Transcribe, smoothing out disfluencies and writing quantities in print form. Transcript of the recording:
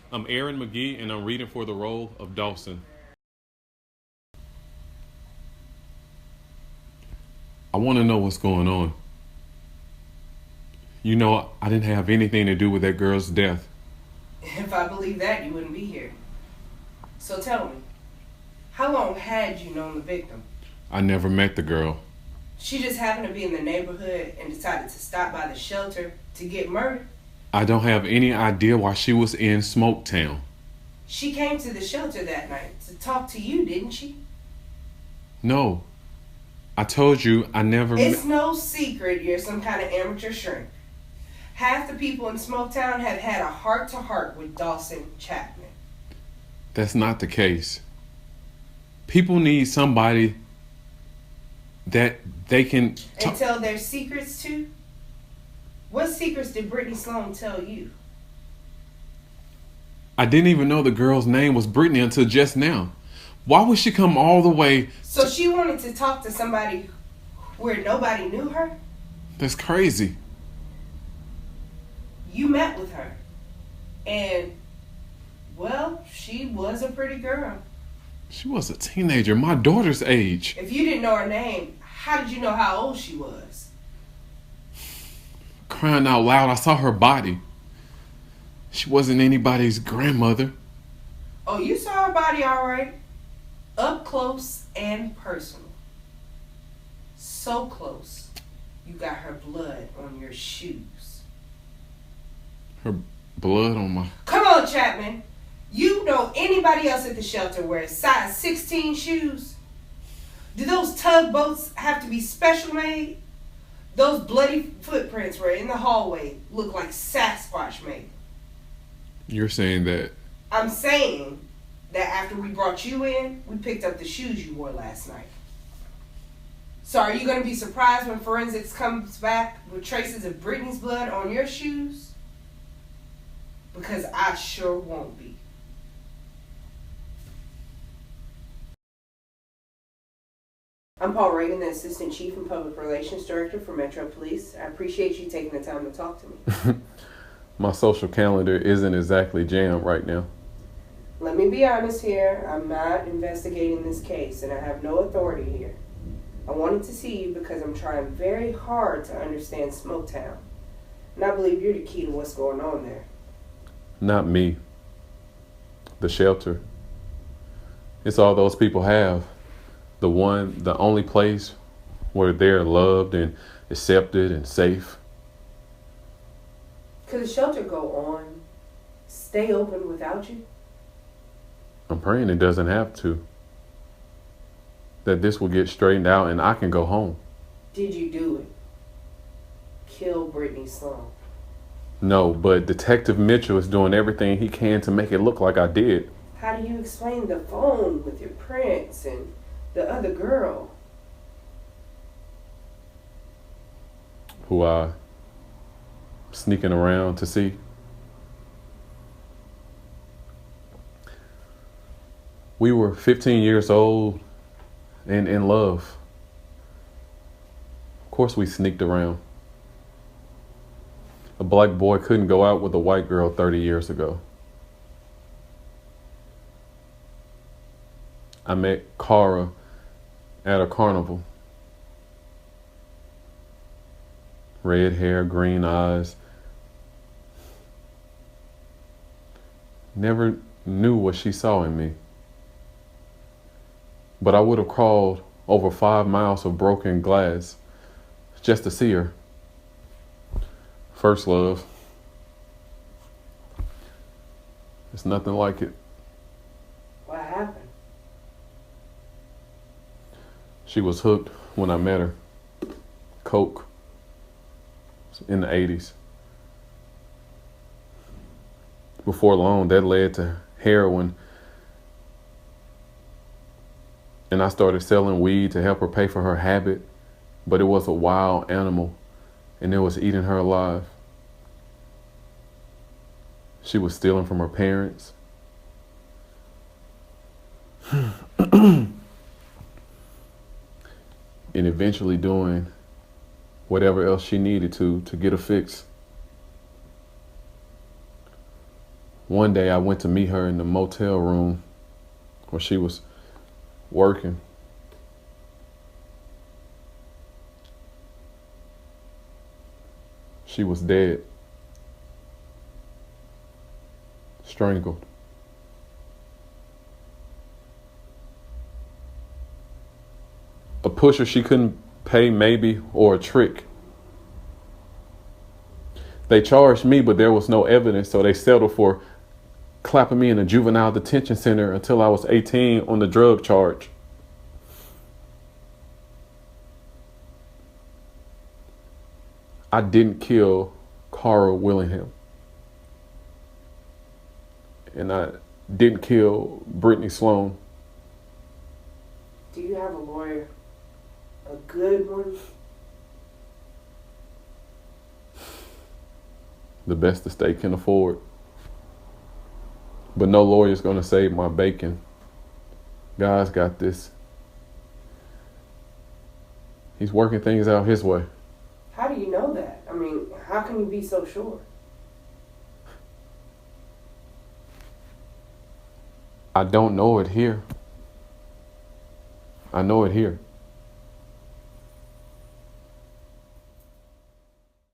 I'm Aaron McGee, and I'm reading for the role of Dawson. I want to know what's going on. You know, I didn't have anything to do with that girl's death. If I believe that, you wouldn't be here. So tell me, how long had you known the victim? I never met the girl. She just happened to be in the neighborhood and decided to stop by the shelter to get murdered? I don't have any idea why she was in Smoketown. She came to the shelter that night to talk to you, didn't she? No, I told you I never. It's no secret you're some kind of amateur shrink. Half the people in Smoketown have had a heart-to-heart with Dawson Chapman. That's not the case. People need somebody that they can. And tell their secrets to? What secrets did Brittany Sloan tell you? I didn't even know the girl's name was Brittany until just now. Why would she come all the way? So she wanted to talk to somebody where nobody knew her? That's crazy. You met with her. And, well, she was a pretty girl. She was a teenager, my daughter's age. If you didn't know her name, how did you know how old she was? Crying out loud, I saw her body. She wasn't anybody's grandmother. Oh, you saw her body all right. Up close and personal. So close, you got her blood on your shoes. Her blood on my... Come on, Chapman. You know anybody else at the shelter wears size 16 shoes? Do those tugboats have to be special made? Those bloody footprints were in the hallway look like Sasquatch made. You're saying that... I'm saying that after we brought you in, we picked up the shoes you wore last night. So are you going to be surprised when forensics comes back with traces of Brittany's blood on your shoes? Because I sure won't be. I'm Paul Reagan, the Assistant Chief and Public Relations Director for Metro Police. I appreciate you taking the time to talk to me. My social calendar isn't exactly jammed right now. Let me be honest here. I'm not investigating this case, and I have no authority here. I wanted to see you because I'm trying very hard to understand Smoketown. And I believe you're the key to what's going on there. Not me. The shelter. It's all those people have. The only place where they're loved and accepted and safe. Could the shelter go on, stay open without you? I'm praying it doesn't have to. That this will get straightened out and I can go home. Did you do it? Kill Brittany Sloan? No, but Detective Mitchell is doing everything he can to make it look like I did. How do you explain the phone with your prints and the other girl? Who I sneaking around to see. We were 15 years old and in love. Of course we sneaked around. A black boy couldn't go out with a white girl 30 years ago. I met Cara at a carnival. Red hair, green eyes. Never knew what she saw in me. But I would have crawled over 5 miles of broken glass just to see her. First love. It's nothing like it. What happened? She was hooked when I met her. Coke. In the 80s. Before long, that led to heroin. And I started selling weed to help her pay for her habit. But it was a wild animal, and it was eating her alive. She was stealing from her parents. And eventually doing whatever else she needed to get a fix. One day I went to meet her in the motel room where she was working. She was dead, strangled. A pusher she couldn't pay, maybe, or a trick. They charged me, but there was no evidence, so they settled for clapping me in a juvenile detention center until I was 18 on the drug charge. I didn't kill Carl Willingham. And I didn't kill Brittany Sloan. Do you have a lawyer? A good one? The best the state can afford. But no lawyer's gonna save my bacon. God's got this. He's working things out his way. How do you know that? I mean, how can you be so sure? I don't know it here. I know it here.